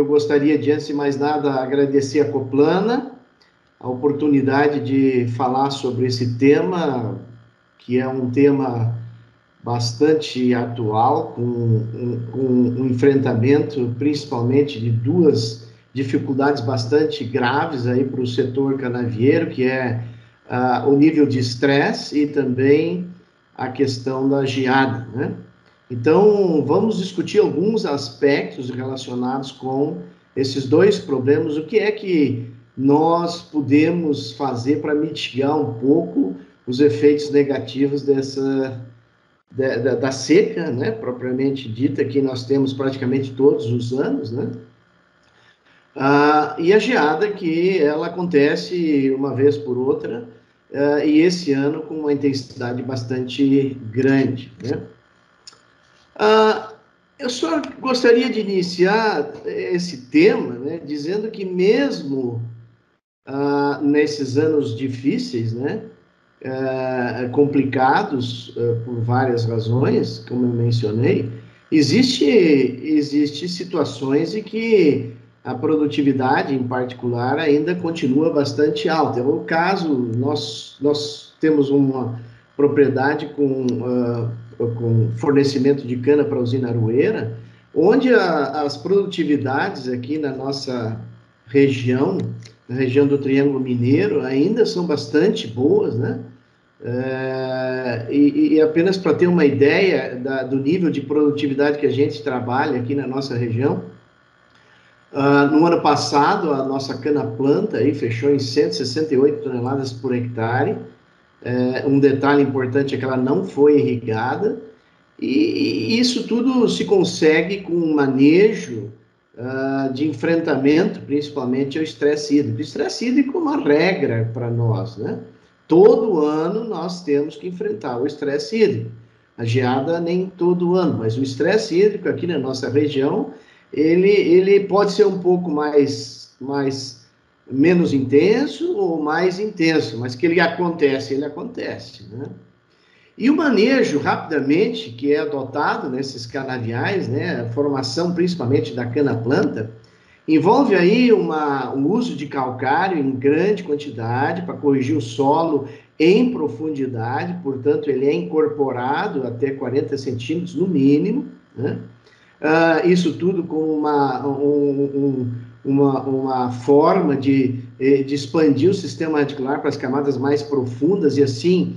gostaria, de antes de mais nada, agradecer a Coplana a oportunidade de falar sobre esse tema, que é um tema bastante atual, com um enfrentamento, principalmente, de duas dificuldades bastante graves aí para o setor canavieiro, que é o nível de estresse e também a questão da geada, né? Então, vamos discutir alguns aspectos relacionados com esses dois problemas. O que é que nós podemos fazer para mitigar um pouco os efeitos negativos da seca, né, propriamente dita, que nós temos praticamente todos os anos, né? E a geada, que ela acontece uma vez por outra, e esse ano com uma intensidade bastante grande, né? Eu só gostaria de iniciar esse tema, né, dizendo que mesmo nesses anos difíceis, né, complicados por várias razões, como eu mencionei, existe situações em que a produtividade, em particular, ainda continua bastante alta. É o caso, nós temos uma propriedade com fornecimento de cana para a usina Aroeira, onde as produtividades aqui na nossa região, na região do Triângulo Mineiro, ainda são bastante boas, né? E apenas para ter uma ideia do nível de produtividade que a gente trabalha aqui na nossa região, no ano passado, a nossa cana-planta aí fechou em 168 toneladas por hectare. Um detalhe importante é que ela não foi irrigada, e isso tudo se consegue com um manejo de enfrentamento, principalmente ao estresse hídrico. O estresse hídrico é uma regra para nós, né? Todo ano nós temos que enfrentar o estresse hídrico. A geada nem todo ano, mas o estresse hídrico aqui na nossa região, ele pode ser um pouco menos intenso ou mais intenso, mas que ele acontece, né? E o manejo, rapidamente, que é adotado nesses canaviais, né, a formação principalmente da cana-planta, envolve aí o uso de calcário em grande quantidade para corrigir o solo em profundidade, portanto, ele é incorporado até 40 centímetros no mínimo, né? Isso tudo com uma forma de expandir o sistema radicular para as camadas mais profundas e assim,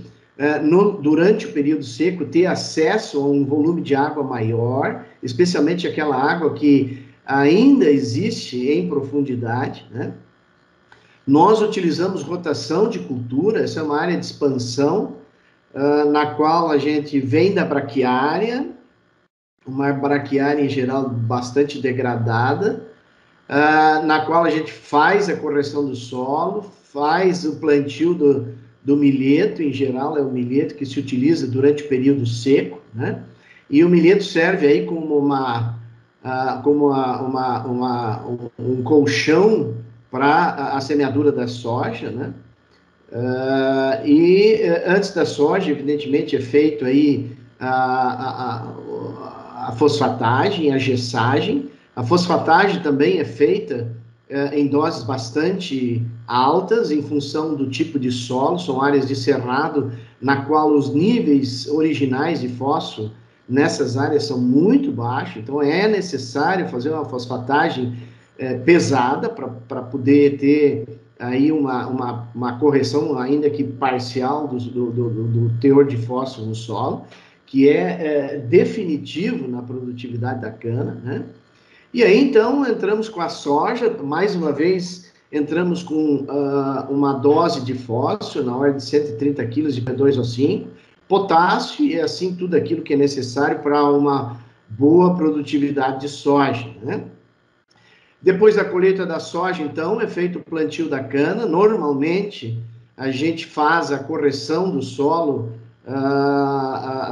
durante o período seco, ter acesso a um volume de água maior, especialmente aquela água que ainda existe em profundidade, né? Nós utilizamos rotação de cultura, essa é uma área de expansão, na qual a gente vem da braquiária, uma braquiária em geral bastante degradada, na qual a gente faz a correção do solo, faz o plantio do milheto, em geral é o milheto que se utiliza durante o período seco, né? E o milheto serve aí como um colchão para a semeadura da soja, né? Antes da soja, evidentemente, é feito aí a fosfatagem, a gessagem. A fosfatagem também é feita em doses bastante altas, em função do tipo de solo. São áreas de cerrado, na qual os níveis originais de fósforo nessas áreas são muito baixos, então é necessário fazer uma fosfatagem pesada para poder ter aí uma correção, ainda que parcial, do teor de fósforo no solo, que é definitivo na produtividade da cana, né? E aí, então, entramos com a soja, mais uma vez, entramos com uma dose de fósforo, na ordem de 130 quilos de P2O5, potássio e, assim, tudo aquilo que é necessário para uma boa produtividade de soja, né? Depois da colheita da soja, então, é feito o plantio da cana. Normalmente, a gente faz a correção do solo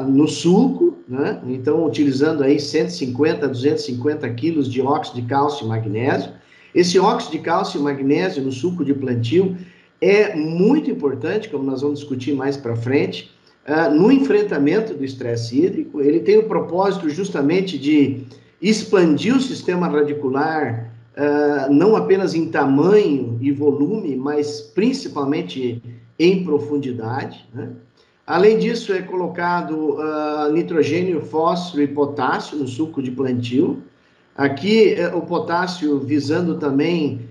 no sulco, né? Então, utilizando aí 150 a 250 quilos de óxido de cálcio e magnésio. Esse óxido de cálcio e magnésio no sulco de plantio é muito importante, como nós vamos discutir mais para frente, no enfrentamento do estresse hídrico. Ele tem o propósito justamente de expandir o sistema radicular não apenas em tamanho e volume, mas principalmente em profundidade, né? Além disso, é colocado nitrogênio, fósforo e potássio no suco de plantio. Aqui, o potássio visando também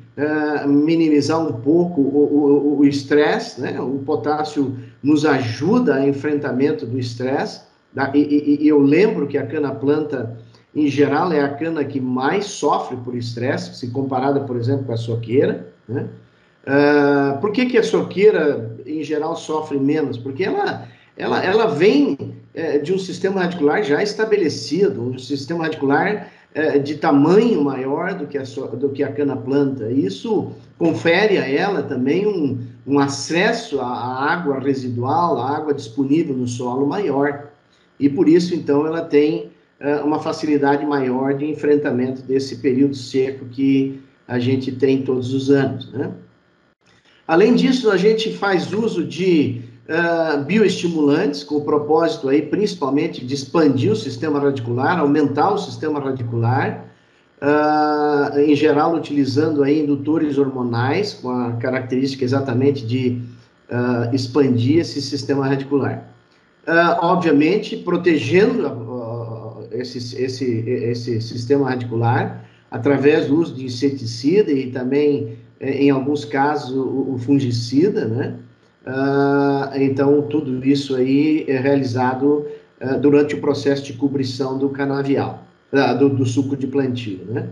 minimizar um pouco o estresse, né? O potássio nos ajuda a enfrentamento do estresse. E eu lembro que a cana-planta, em geral, é a cana que mais sofre por estresse, se comparada, por exemplo, com a soqueira, né? Por que a soqueira, em geral, sofre menos? Porque ela vem de um sistema radicular já estabelecido, um sistema radicular de tamanho maior do que a cana-planta. Isso confere a ela também um acesso à água residual, à água disponível no solo maior. E por isso, então, ela tem uma facilidade maior de enfrentamento desse período seco que a gente tem todos os anos, né? Além disso, a gente faz uso de bioestimulantes, com o propósito aí, principalmente, de expandir o sistema radicular, aumentar o sistema radicular, em geral, utilizando aí indutores hormonais, com a característica exatamente de expandir esse sistema radicular. Obviamente, protegendo esse sistema radicular através do uso de inseticida e também, em alguns casos, o fungicida, né? Então, tudo isso aí é realizado durante o processo de cobrição do canavial, do suco de plantio, né?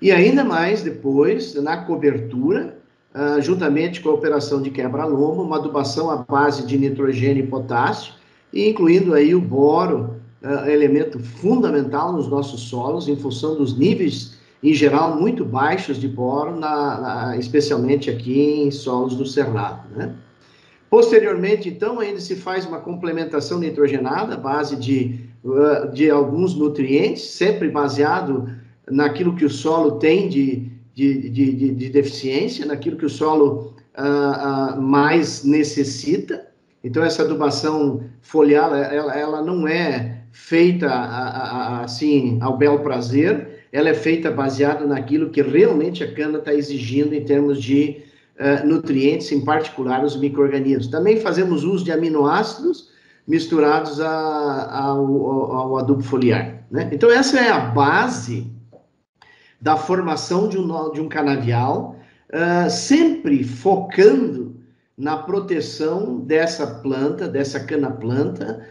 E ainda mais depois, na cobertura, juntamente com a operação de quebra-lombo, uma adubação à base de nitrogênio e potássio, e incluindo aí o boro, elemento fundamental nos nossos solos, em função dos níveis, em geral, muito baixos de boro, especialmente aqui em solos do Cerrado, né? Posteriormente, então, ainda se faz uma complementação nitrogenada, à base de alguns nutrientes, sempre baseado naquilo que o solo tem de deficiência, naquilo que o solo mais necessita. Então, essa adubação foliar, ela não é feita assim, ao bel prazer, ela é feita baseada naquilo que realmente a cana está exigindo em termos de nutrientes, em particular os micro-organismos. Também fazemos uso de aminoácidos misturados ao adubo foliar, né? Então, essa é a base da formação de um canavial, sempre focando na proteção dessa planta, dessa cana-planta,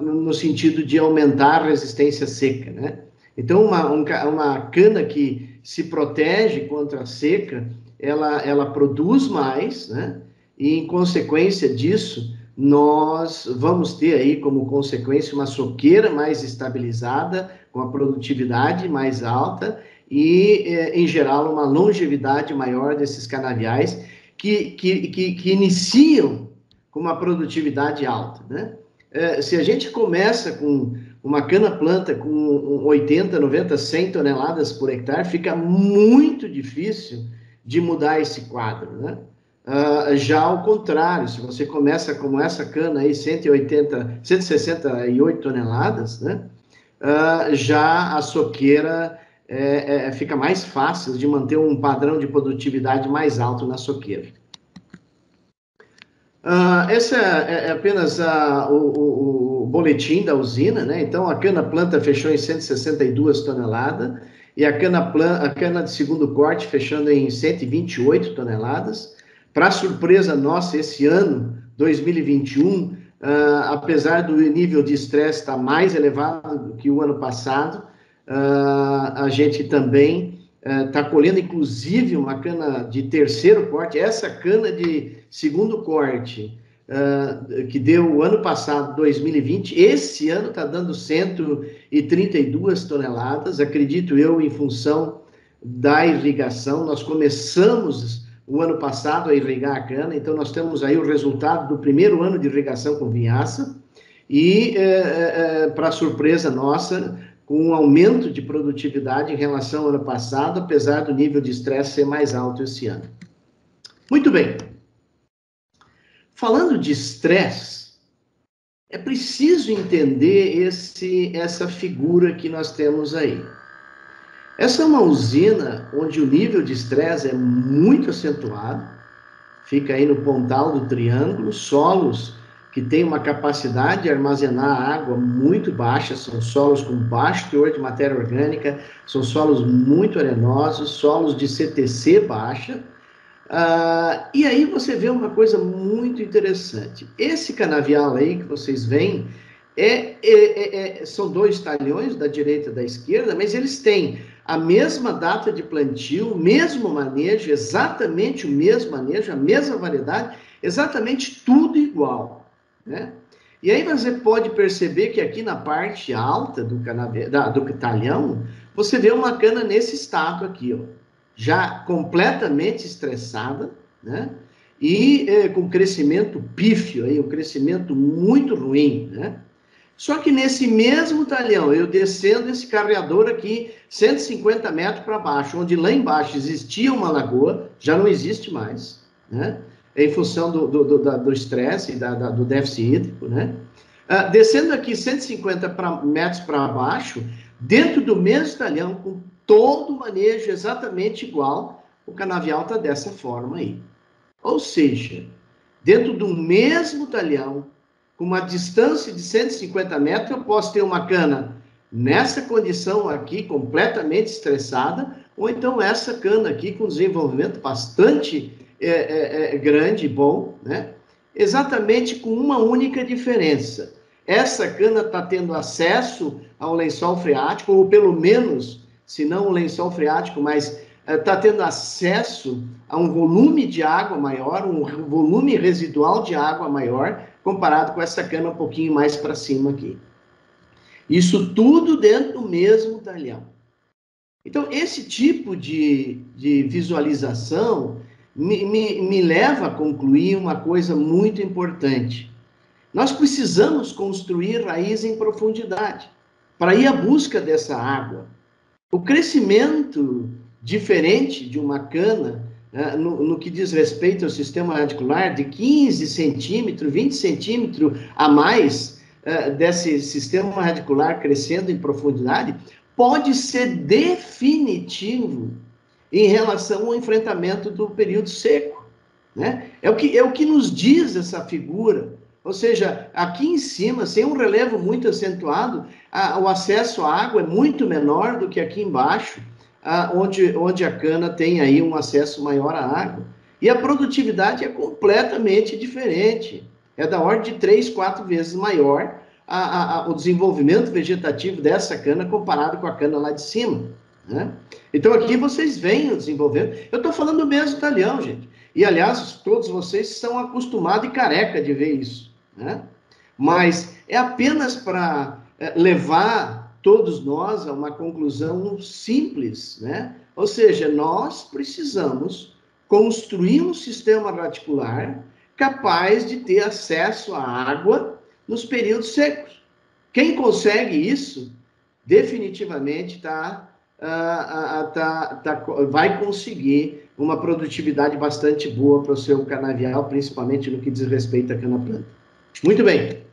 no sentido de aumentar a resistência seca, né? Então, uma cana que se protege contra a seca, ela produz mais, né? E, em consequência disso, nós vamos ter aí, como consequência, uma soqueira mais estabilizada, com a produtividade mais alta e, em geral, uma longevidade maior desses canaviais que iniciam com uma produtividade alta, né? Se a gente começa com uma cana-planta com 80, 90, 100 toneladas por hectare, fica muito difícil de mudar esse quadro, né? Já ao contrário, se você começa como essa cana aí, 180, 168 toneladas, né? Já a soqueira fica mais fácil de manter um padrão de produtividade mais alto na soqueira. Essa é apenas o boletim da usina, né? Então, a cana-planta fechou em 162 toneladas e a cana de segundo corte fechando em 128 toneladas. Para surpresa nossa, esse ano, 2021, apesar do nível de estresse estar mais elevado do que o ano passado, a gente também está colhendo, inclusive, uma cana de terceiro corte. Essa cana de segundo corte, que deu o ano passado, 2020, esse ano está dando 132 toneladas, acredito eu, em função da irrigação. Nós começamos o ano passado a irrigar a cana, então nós temos aí o resultado do primeiro ano de irrigação com vinhaça e, para surpresa nossa, com um aumento de produtividade em relação ao ano passado, apesar do nível de estresse ser mais alto esse ano. Muito bem. Falando de estresse, é preciso entender essa figura que nós temos aí. Essa é uma usina onde o nível de estresse é muito acentuado, fica aí no pontal do triângulo, solos que têm uma capacidade de armazenar água muito baixa, são solos com baixo teor de matéria orgânica, são solos muito arenosos, solos de CTC baixa. E aí você vê uma coisa muito interessante. Esse canavial aí que vocês veem, são 2 talhões, da direita e da esquerda, mas eles têm a mesma data de plantio, o mesmo manejo, exatamente o mesmo manejo, a mesma variedade, exatamente tudo igual, né? E aí você pode perceber que aqui na parte alta do talhão, você vê uma cana nesse estado aqui, ó, já completamente estressada, né? E com crescimento pífio, aí, um crescimento muito ruim, né? Só que nesse mesmo talhão, eu descendo esse carreador aqui, 150 metros para baixo, onde lá embaixo existia uma lagoa, já não existe mais, né? Em função do estresse e do déficit hídrico, né? Descendo aqui 150 metros para baixo, dentro do mesmo talhão, com todo o manejo exatamente igual, o canavial está dessa forma aí. Ou seja, dentro do mesmo talhão, com uma distância de 150 metros, eu posso ter uma cana nessa condição aqui, completamente estressada, ou então essa cana aqui com desenvolvimento bastante grande e bom, né? Exatamente com uma única diferença. Essa cana está tendo acesso ao lençol freático, ou pelo menos, se não o lençol freático, mas está tendo acesso a um volume de água maior, um volume residual de água maior, comparado com essa cana um pouquinho mais para cima aqui. Isso tudo dentro do mesmo talhão. Então, esse tipo de visualização me leva a concluir uma coisa muito importante. Nós precisamos construir raiz em profundidade para ir à busca dessa água. O crescimento diferente de uma cana, no que diz respeito ao sistema radicular, de 15 centímetros, 20 centímetros a mais desse sistema radicular crescendo em profundidade, pode ser definitivo em relação ao enfrentamento do período seco, né? É o que nos diz essa figura. Ou seja, aqui em cima, sem um relevo muito acentuado, o acesso à água é muito menor do que aqui embaixo, onde a cana tem aí um acesso maior à água. E a produtividade é completamente diferente. É da ordem de 3, 4 vezes maior o desenvolvimento vegetativo dessa cana comparado com a cana lá de cima, né? Então aqui vocês veem o desenvolvimento. Eu estou falando do mesmo talhão, gente. E, aliás, todos vocês estão acostumados e careca de ver isso, né? Mas é apenas para levar todos nós a uma conclusão simples, né? Ou seja, nós precisamos construir um sistema radicular capaz de ter acesso à água nos períodos secos. Quem consegue isso, definitivamente vai conseguir uma produtividade bastante boa para o seu canavial, principalmente no que diz respeito à cana-planta. Muito bem.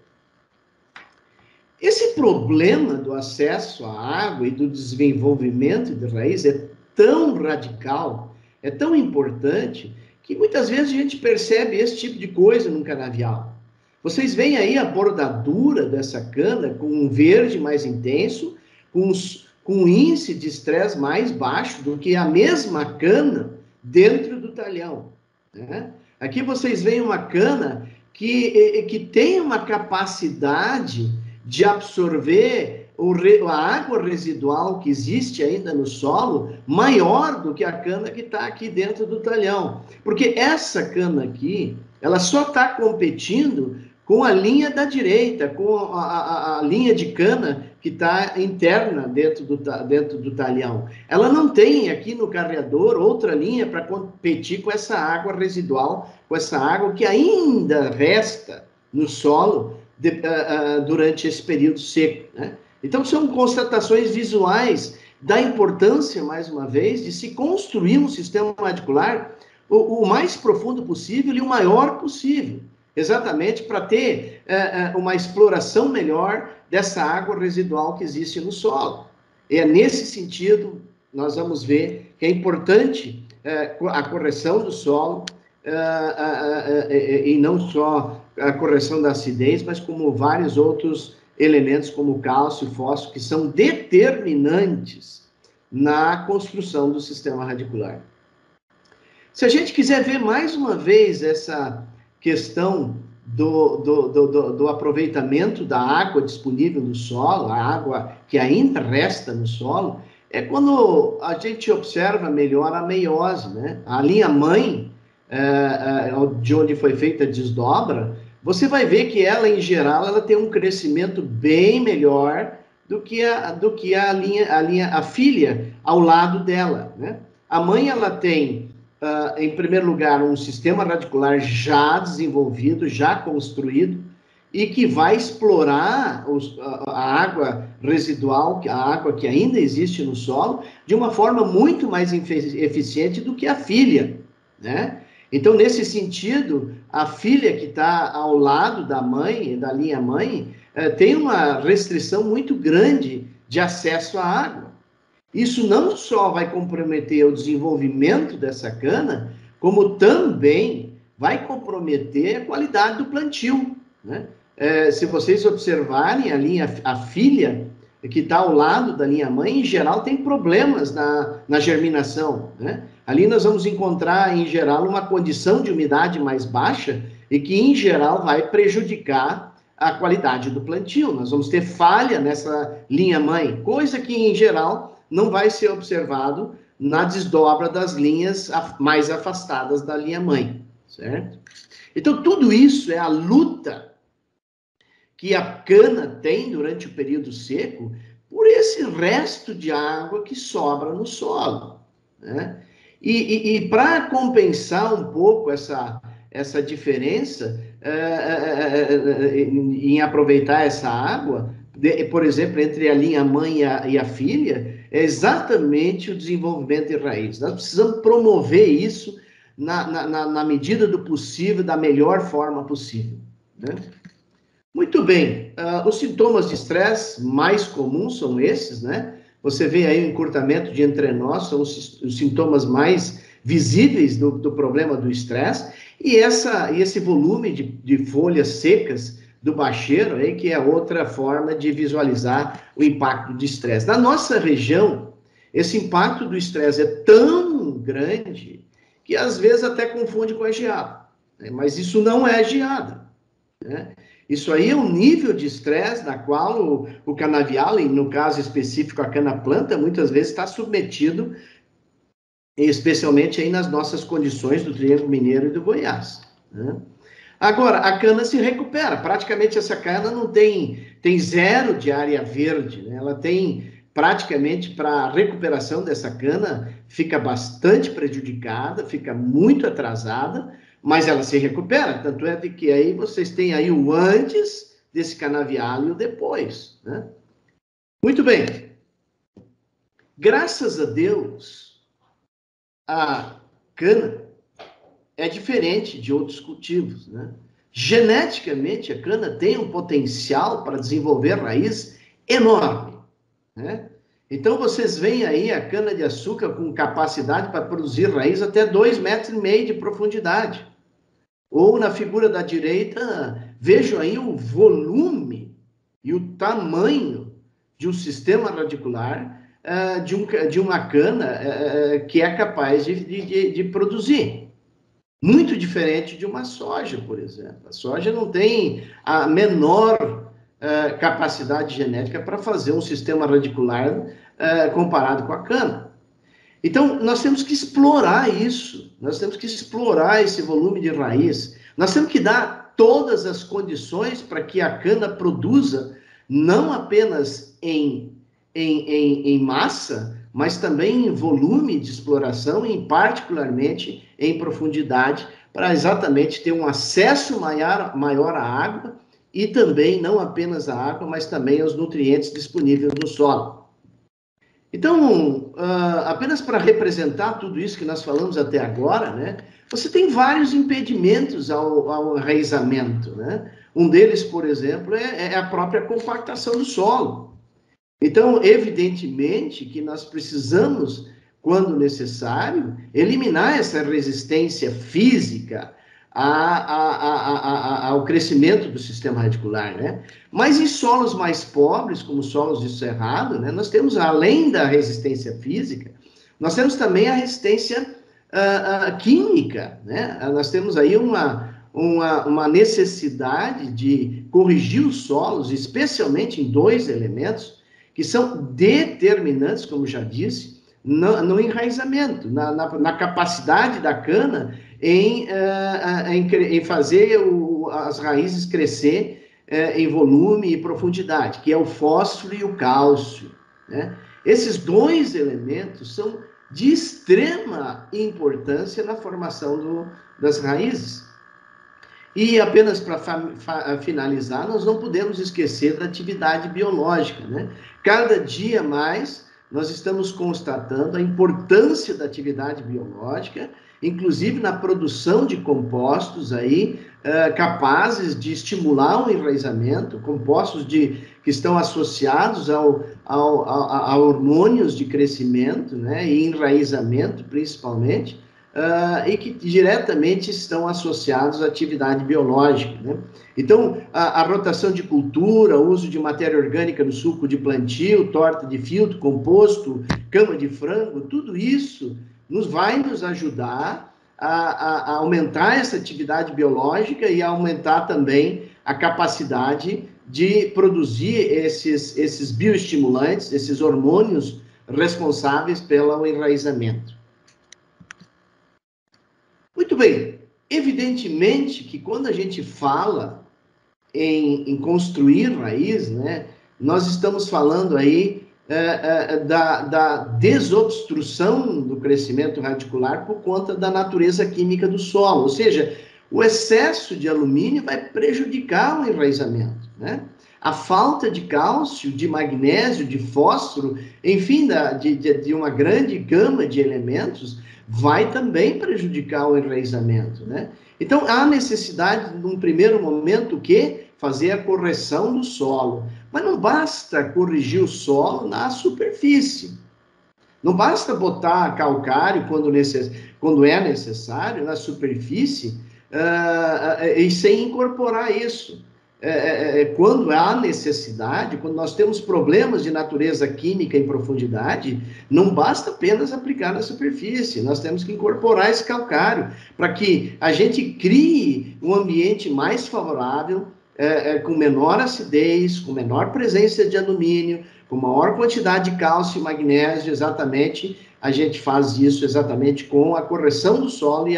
Esse problema do acesso à água e do desenvolvimento de raiz é tão radical, é tão importante, que muitas vezes a gente percebe esse tipo de coisa num canavial. Vocês veem aí a bordadura dessa cana com um verde mais intenso, com um índice de estresse mais baixo do que a mesma cana dentro do talhão, né? Aqui vocês veem uma cana que tem uma capacidade de absorver a água residual que existe ainda no solo maior do que a cana que está aqui dentro do talhão. Porque essa cana aqui, ela só está competindo com a linha da direita, com a linha de cana que está interna dentro do talhão. Ela não tem aqui no carreador outra linha para competir com essa água residual, com essa água que ainda resta no solo durante esse período seco, né? Então, são constatações visuais da importância, mais uma vez, de se construir um sistema radicular o mais profundo possível e o maior possível, exatamente para ter uma exploração melhor dessa água residual que existe no solo. É nesse sentido nós vamos ver que é importante a correção do solo, e não só a correção da acidez, mas como vários outros elementos, como cálcio e fósforo, que são determinantes na construção do sistema radicular. Se a gente quiser ver mais uma vez essa questão do aproveitamento da água disponível no solo, a água que ainda resta no solo, é quando a gente observa melhor a meiose, né? A linha mãe, de onde foi feita a desdobra, você vai ver que ela, em geral, ela tem um crescimento bem melhor do que a filha ao lado dela, né? A mãe, ela tem, em primeiro lugar, um sistema radicular já desenvolvido, já construído, e que vai explorar a água residual, a água que ainda existe no solo, de uma forma muito mais eficiente do que a filha, né? Então, nesse sentido, a filha que está ao lado da mãe, da linha mãe, tem uma restrição muito grande de acesso à água. Isso não só vai comprometer o desenvolvimento dessa cana, como também vai comprometer a qualidade do plantio, né? Se vocês observarem a filha que está ao lado da linha mãe, em geral tem problemas na germinação, né? Ali nós vamos encontrar, em geral, uma condição de umidade mais baixa e que, em geral, vai prejudicar a qualidade do plantio. Nós vamos ter falha nessa linha mãe, coisa que, em geral, não vai ser observado na desdobra das linhas mais afastadas da linha mãe, certo? Então, tudo isso é a luta que a cana tem durante o período seco por esse resto de água que sobra no solo, né? E para compensar um pouco essa diferença em aproveitar essa água, por exemplo, entre a linha mãe e a filha, é exatamente o desenvolvimento de raiz. Nós precisamos promover isso na medida do possível, da melhor forma possível, né? Muito bem, os sintomas de estresse mais comuns são esses, né? Você vê aí o encurtamento de entrenós, são os sintomas mais visíveis do problema do estresse, e esse volume de folhas secas do bacheiro, aí, que é outra forma de visualizar o impacto de estresse. Na nossa região, esse impacto do estresse é tão grande que às vezes até confunde com a geada, né? Mas isso não é geada, né? Isso aí é um nível de estresse na qual o canavial, e no caso específico a cana-planta, muitas vezes está submetido, especialmente aí nas nossas condições do Triângulo Mineiro e do Goiás, né? Agora, a cana se recupera, praticamente essa cana não tem zero de área verde, né? Ela tem praticamente, para a recuperação dessa cana, fica bastante prejudicada, fica muito atrasada, mas ela se recupera, tanto é de que aí vocês têm aí o antes desse canavial e o depois, né? Muito bem. Graças a Deus, a cana é diferente de outros cultivos, né? Geneticamente, a cana tem um potencial para desenvolver raiz enorme, né? Então, vocês veem aí a cana-de-açúcar com capacidade para produzir raiz até 2,5 metros de profundidade. Ou na figura da direita, vejo aí o volume e o tamanho de um sistema radicular de uma cana que é capaz de produzir. Muito diferente de uma soja, por exemplo. A soja não tem a menor capacidade genética para fazer um sistema radicular comparado com a cana. Então, nós temos que explorar isso, nós temos que explorar esse volume de raiz, nós temos que dar todas as condições para que a cana produza, não apenas em massa, mas também em volume de exploração e, particularmente, em profundidade, para exatamente ter um acesso maior à água e também, não apenas à água, mas também aos nutrientes disponíveis no solo. Então, apenas para representar tudo isso que nós falamos até agora, né, você tem vários impedimentos ao enraizamento, né? Um deles, por exemplo, é a própria compactação do solo. Então, evidentemente que nós precisamos, quando necessário, eliminar essa resistência física ao crescimento do sistema radicular, né? Mas em solos mais pobres, como solos de cerrado, né, nós temos, além da resistência física, nós temos também a resistência química, né? Nós temos aí uma necessidade de corrigir os solos, especialmente em dois elementos que são determinantes, como já disse, no enraizamento, na capacidade da cana em fazer as raízes crescer em volume e profundidade, que é o fósforo e o cálcio, né? Esses dois elementos são de extrema importância na formação das raízes. E apenas para finalizar, nós não podemos esquecer da atividade biológica, né? Cada dia mais nós estamos constatando a importância da atividade biológica, inclusive na produção de compostos aí, capazes de estimular o enraizamento, compostos que estão associados a hormônios de crescimento, né, e enraizamento, principalmente, e que diretamente estão associados à atividade biológica, né? Então, a rotação de cultura, o uso de matéria orgânica no suco de plantio, torta de filtro, composto, cama de frango, tudo isso vai nos ajudar a aumentar essa atividade biológica e a aumentar também a capacidade de produzir esses bioestimulantes, esses hormônios responsáveis pelo enraizamento. Muito bem, evidentemente que quando a gente fala em construir raiz, né, nós estamos falando aí da desobstrução do crescimento radicular por conta da natureza química do solo, ou seja, o excesso de alumínio vai prejudicar o enraizamento, né? A falta de cálcio, de magnésio, de fósforo, enfim, de uma grande gama de elementos, vai também prejudicar o enraizamento, né? Então, há necessidade, num primeiro momento, o quê? Fazer a correção do solo. Mas não basta corrigir o solo na superfície. Não basta botar calcário quando é necessário na superfície e sem incorporar isso. Quando há necessidade, quando nós temos problemas de natureza química em profundidade, não basta apenas aplicar na superfície, nós temos que incorporar esse calcário para que a gente crie um ambiente mais favorável, com menor acidez, com menor presença de alumínio, com maior quantidade de cálcio e magnésio. Exatamente, a gente faz isso exatamente com a correção do solo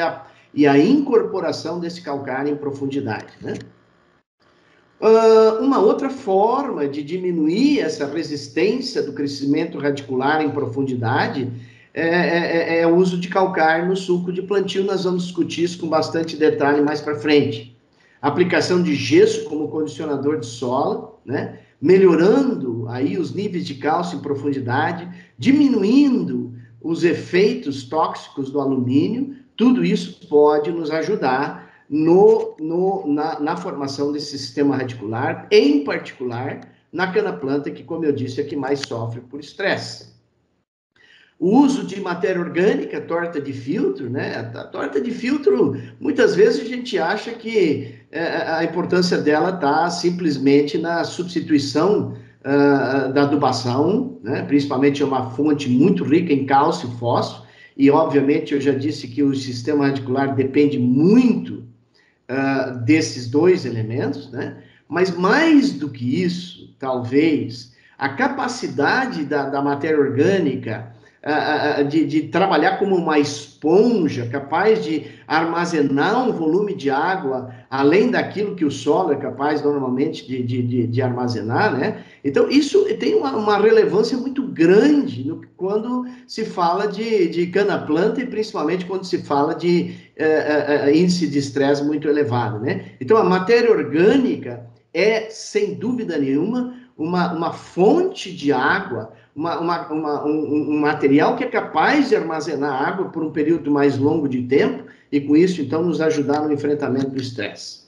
e a incorporação desse calcário em profundidade, né? Uma outra forma de diminuir essa resistência do crescimento radicular em profundidade é o uso de calcário no suco de plantio. Nós vamos discutir isso com bastante detalhe mais para frente. Aplicação de gesso como condicionador de solo, né? Melhorando aí os níveis de cálcio em profundidade, diminuindo os efeitos tóxicos do alumínio. Tudo isso pode nos ajudar na formação desse sistema radicular, em particular na cana-planta, que, como eu disse, é que mais sofre por estresse. O uso de matéria orgânica, torta de filtro, né? A torta de filtro, muitas vezes a gente acha que a importância dela está simplesmente na substituição da adubação, né? Principalmente é uma fonte muito rica em cálcio e fósforo, e obviamente eu já disse que o sistema radicular depende muito desses dois elementos, né? Mas mais do que isso, talvez, a capacidade da matéria orgânica de trabalhar como uma esponja, capaz de armazenar um volume de água além daquilo que o solo é capaz normalmente de armazenar, né? Então, isso tem uma relevância muito grande quando se fala de cana-planta e principalmente quando se fala de índice de estresse muito elevado, né? Então, a matéria orgânica é, sem dúvida nenhuma, uma fonte de água, um material que é capaz de armazenar água por um período mais longo de tempo e, com isso, então, nos ajudar no enfrentamento do estresse.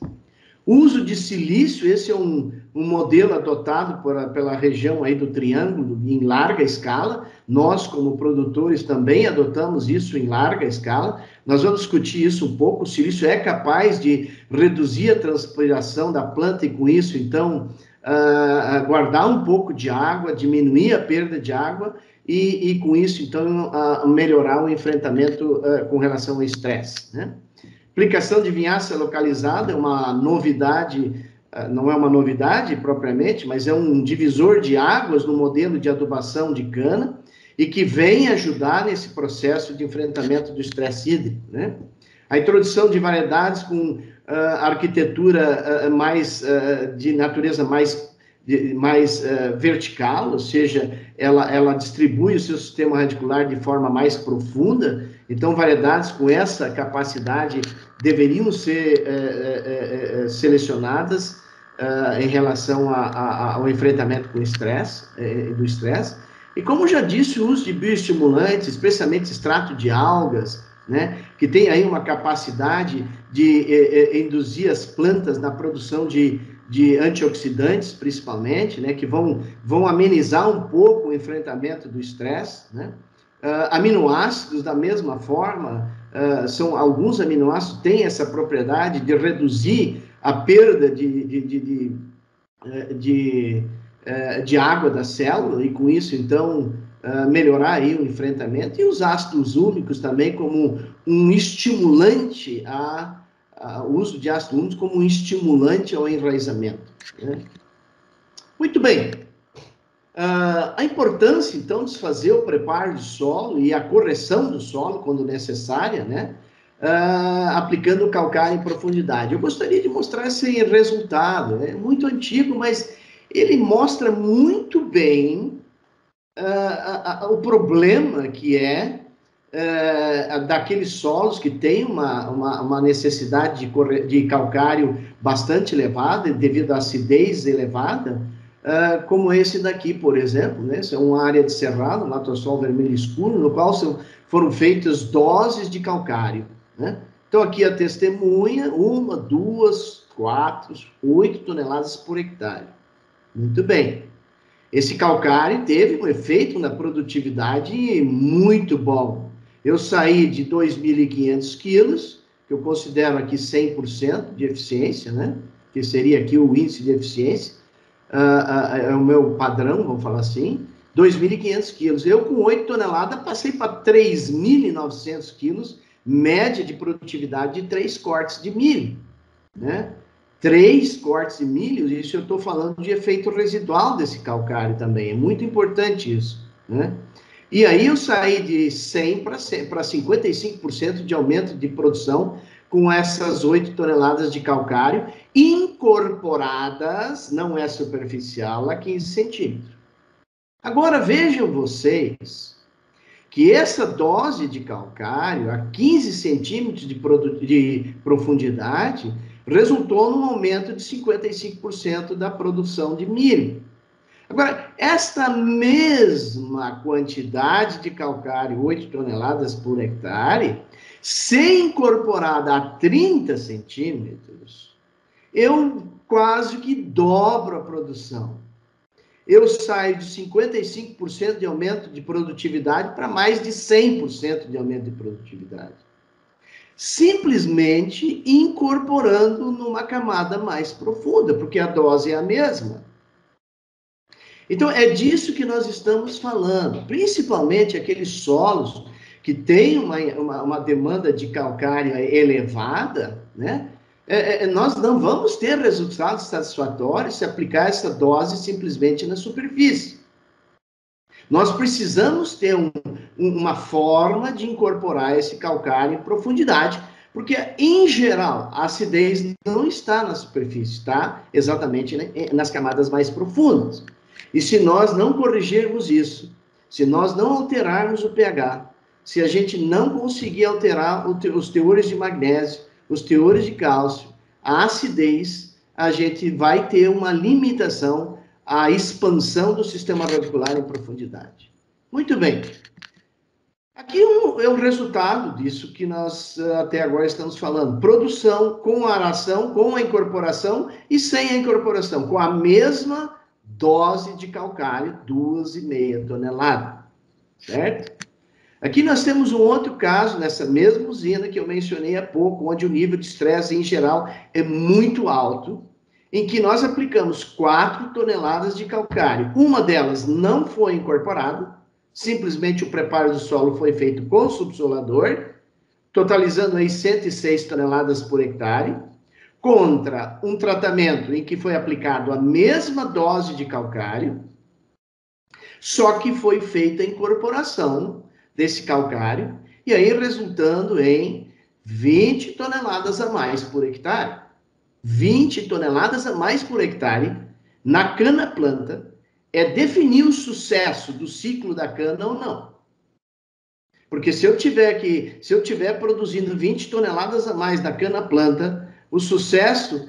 Uso de silício, esse é um modelo adotado pela região aí do Triângulo em larga escala. Nós, como produtores, também adotamos isso em larga escala. Nós vamos discutir isso um pouco. O silício é capaz de reduzir a transpiração da planta e, com isso, então, guardar um pouco de água, diminuir a perda de água e com isso, então, melhorar o enfrentamento com relação ao estresse, né? Aplicação de vinhaça localizada é uma novidade, não é uma novidade propriamente, mas é um divisor de águas no modelo de adubação de cana e que vem ajudar nesse processo de enfrentamento do estresse hídrico, né? A introdução de variedades com arquitetura de natureza mais vertical, ou seja, ela distribui o seu sistema radicular de forma mais profunda. Então, variedades com essa capacidade deveriam ser selecionadas em relação ao enfrentamento com o estresse, do estresse. E como já disse, o uso de bioestimulantes, especialmente extrato de algas, né, que tem aí uma capacidade de induzir as plantas na produção de antioxidantes, principalmente, né, que vão amenizar um pouco o enfrentamento do estresse, né? Aminoácidos, da mesma forma, alguns aminoácidos têm essa propriedade de reduzir a perda de água da célula e, com isso, então, melhorar aí o enfrentamento. E os ácidos úmicos também como um estimulante o uso de ácidos úmicos como um estimulante ao enraizamento, né? Muito bem. A importância, então, de se fazer o preparo de solo e a correção do solo, quando necessária, né? Aplicando o calcário em profundidade. Eu gostaria de mostrar esse resultado. É muito antigo, mas ele mostra muito bem o problema que daqueles solos que têm uma necessidade de calcário bastante elevada, devido à acidez elevada, como esse daqui, por exemplo, né? Essa é uma área de cerrado, um latossol vermelho escuro, no qual foram feitas doses de calcário, né? Então, aqui a testemunha, 1, 2, 4, 8 toneladas por hectare. Muito bem. Esse calcário teve um efeito na produtividade muito bom. Eu saí de 2.500 quilos, que eu considero aqui 100% de eficiência, né? Que seria aqui o índice de eficiência, é o meu padrão, vamos falar assim, 2.500 quilos. Eu, com 8 toneladas, passei para 3.900 quilos, média de produtividade de 3 cortes de milho, né? 3 cortes de milho, isso eu estou falando de efeito residual desse calcário também, é muito importante isso, né? E aí eu saí de 100 para 55% de aumento de produção com essas 8 toneladas de calcário incorporadas, não é superficial, a 15 centímetros. Agora vejam vocês que essa dose de calcário a 15 centímetros de profundidade resultou num aumento de 55% da produção de milho. Agora, esta mesma quantidade de calcário, 8 toneladas por hectare, se incorporada a 30 centímetros, eu quase que dobro a produção. Eu saio de 55% de aumento de produtividade para mais de 100% de aumento de produtividade. Simplesmente incorporando numa camada mais profunda, porque a dose é a mesma. Então, é disso que nós estamos falando, principalmente aqueles solos que têm uma demanda de calcário elevada, né? Nós não vamos ter resultados satisfatórios se aplicar essa dose simplesmente na superfície. Nós precisamos ter uma forma de incorporar esse calcário em profundidade, porque, em geral, a acidez não está na superfície, está exatamente nas camadas mais profundas. E se nós não corrigirmos isso, se nós não alterarmos o pH, se a gente não conseguir alterar os teores de magnésio, os teores de cálcio, a acidez, a gente vai ter uma limitação à expansão do sistema radicular em profundidade. Muito bem. Aqui é o resultado disso que nós até agora estamos falando. Produção com a aração, com a incorporação e sem a incorporação, com a mesma dose de calcário, 2,5 toneladas, certo? Aqui nós temos um outro caso, nessa mesma usina que eu mencionei há pouco, onde o nível de estresse, em geral, é muito alto, em que nós aplicamos 4 toneladas de calcário. Uma delas não foi incorporada, simplesmente o preparo do solo foi feito com o subsolador, totalizando aí 106 toneladas por hectare, contra um tratamento em que foi aplicado a mesma dose de calcário, só que foi feita a incorporação desse calcário, e aí resultando em 20 toneladas a mais por hectare. 20 toneladas a mais por hectare na cana-planta é definir o sucesso do ciclo da cana ou não. Porque se eu tiver produzindo 20 toneladas a mais na cana-planta, o sucesso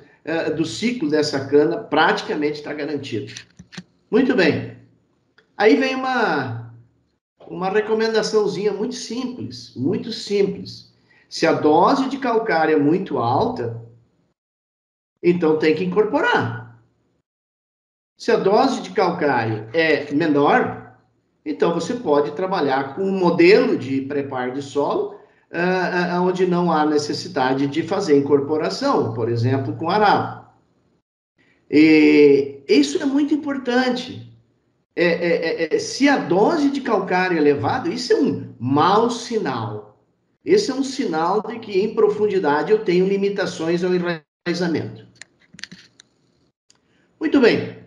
do ciclo dessa cana praticamente está garantido. Muito bem. Aí vem uma recomendaçãozinha muito simples, muito simples. Se a dose de calcário é muito alta, então tem que incorporar. Se a dose de calcário é menor, então você pode trabalhar com um modelo de preparo de solo, onde não há necessidade de fazer incorporação, por exemplo, com arado. E isso é muito importante. Se a dose de calcário é elevada, isso é um mau sinal. Esse é um sinal de que em profundidade eu tenho limitações ao enraizamento. Muito bem.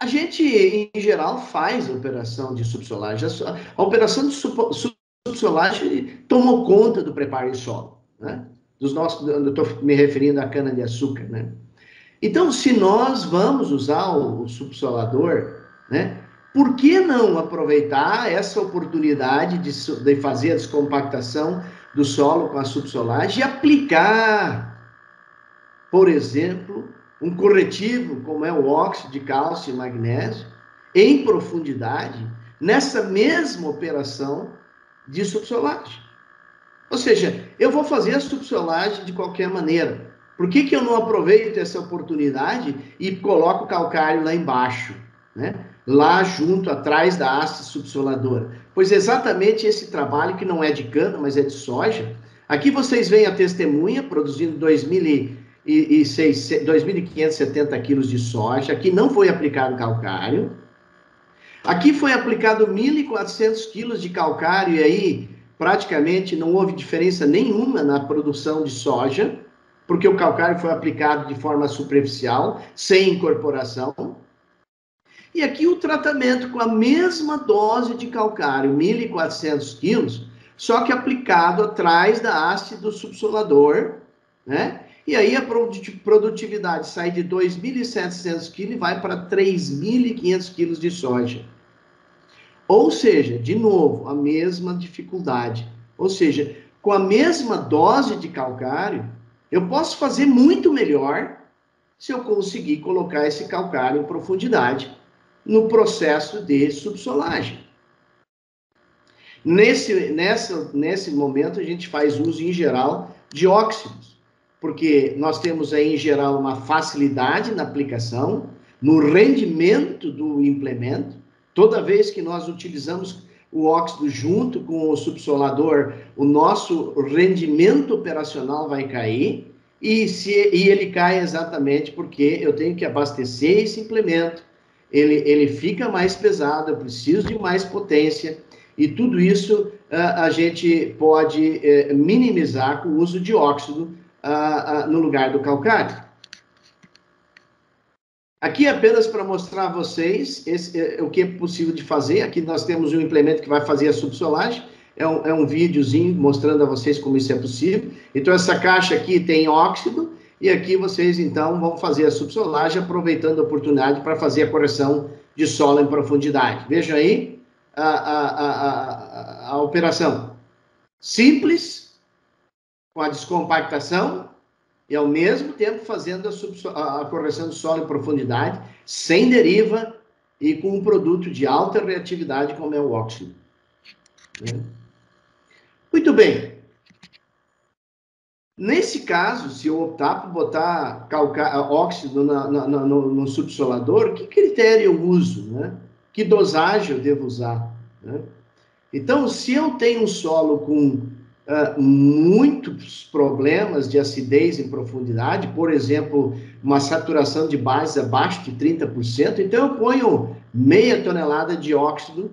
A gente, em geral, faz a operação de subsolagem. A operação de subsolagem tomou conta do preparo de solo, né? Eu estou me referindo à cana-de-açúcar, né? Então, se nós vamos usar o subsolador, né, por que não aproveitar essa oportunidade de fazer a descompactação do solo com a subsolagem e aplicar, por exemplo, um corretivo, como é o óxido de cálcio e magnésio, em profundidade, nessa mesma operação de subsolagem? Ou seja, eu vou fazer a subsolagem de qualquer maneira. Por que eu não aproveito essa oportunidade e coloco o calcário lá embaixo, né? Lá junto, atrás da haste subsoladora? Pois exatamente esse trabalho, que não é de cana, mas é de soja. Aqui vocês veem a testemunha produzindo 2.570 quilos de soja. Aqui não foi aplicado calcário. Aqui foi aplicado 1.400 quilos de calcário e aí praticamente não houve diferença nenhuma na produção de soja, porque o calcário foi aplicado de forma superficial, sem incorporação. E aqui o tratamento com a mesma dose de calcário, 1.400 quilos, só que aplicado atrás da haste do subsolador, né? E aí a produtividade sai de 2.700 quilos e vai para 3.500 quilos de soja. Ou seja, de novo, a mesma dificuldade. Ou seja, com a mesma dose de calcário, eu posso fazer muito melhor se eu conseguir colocar esse calcário em profundidade no processo de subsolagem. Nesse momento, a gente faz uso, em geral, de óxidos, porque nós temos aí, em geral, uma facilidade na aplicação, no rendimento do implemento. Toda vez que nós utilizamos o óxido junto com o subsolador, o nosso rendimento operacional vai cair, e ele cai exatamente porque eu tenho que abastecer esse implemento, ele fica mais pesado, eu preciso de mais potência, e tudo isso a gente pode minimizar com o uso de óxido no lugar do calcário. Aqui apenas para mostrar a vocês o que é possível de fazer. Aqui nós temos um implemento que vai fazer a subsolagem. É um videozinho mostrando a vocês como isso é possível. Então, essa caixa aqui tem óxido, e aqui vocês, então, vão fazer a subsolagem, aproveitando a oportunidade para fazer a correção de solo em profundidade. Vejam aí a operação. Simples, com a descompactação, e ao mesmo tempo fazendo a correção do solo em profundidade, sem deriva, e com um produto de alta reatividade como é o óxido. Né? Muito bem. Nesse caso, se eu optar por botar óxido no subsolador, que critério eu uso? Né? Que dosagem eu devo usar? Né? Então, se eu tenho um solo com muitos problemas de acidez em profundidade, por exemplo, uma saturação de bases abaixo de 30%, então eu ponho meia tonelada de óxido